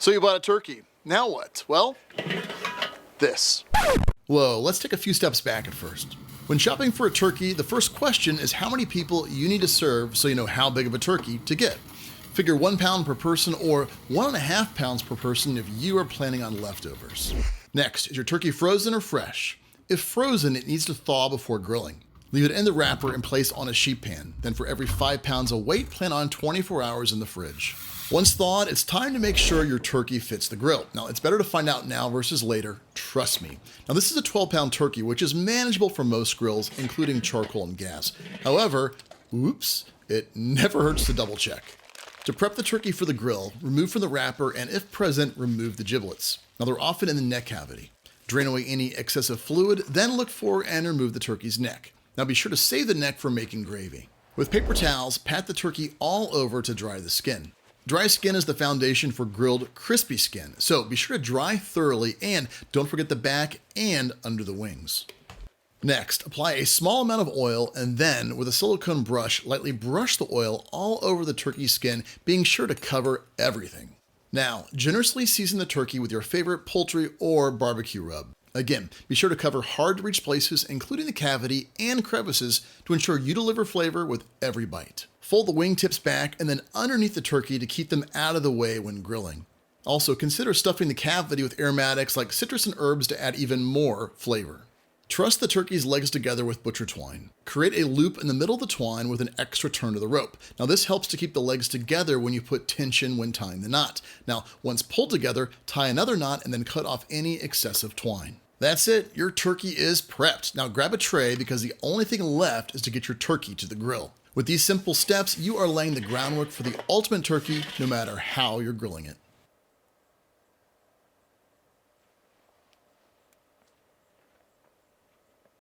So you bought a turkey. Now what? Well, this. Whoa, let's take a few steps back at first. When shopping for a turkey, the first question is how many people you need to serve so you know how big of a turkey to get. Figure 1 pound per person or 1.5 pounds per person if you are planning on leftovers. Next, is your turkey frozen or fresh? If frozen, it needs to thaw before grilling. Leave it in the wrapper and place on a sheet pan. Then for every 5 pounds of weight, plan on 24 hours in the fridge. Once thawed, it's time to make sure your turkey fits the grill. Now, it's better to find out now versus later, trust me. Now, this is a 12-pound turkey, which is manageable for most grills, including charcoal and gas. However, oops, it never hurts to double check. To prep the turkey for the grill, remove from the wrapper and, if present, remove the giblets. Now, they're often in the neck cavity. Drain away any excessive fluid, then look for and remove the turkey's neck. Now, be sure to save the neck for making gravy. With paper towels, pat the turkey all over to dry the skin. Dry skin is the foundation for grilled crispy skin, so be sure to dry thoroughly and don't forget the back and under the wings. Next, apply a small amount of oil and then, with a silicone brush, lightly brush the oil all over the turkey skin, being sure to cover everything. Now, generously season the turkey with your favorite poultry or barbecue rub. Again, be sure to cover hard-to-reach places, including the cavity and crevices, to ensure you deliver flavor with every bite. Fold the wing tips back and then underneath the turkey to keep them out of the way when grilling. Also, consider stuffing the cavity with aromatics like citrus and herbs to add even more flavor. Truss the turkey's legs together with butcher twine. Create a loop in the middle of the twine with an extra turn of the rope. Now, this helps to keep the legs together when you put tension when tying the knot. Now, once pulled together, tie another knot and then cut off any excessive twine. That's it, your turkey is prepped. Now grab a tray because the only thing left is to get your turkey to the grill. With these simple steps, you are laying the groundwork for the ultimate turkey no matter how you're grilling it.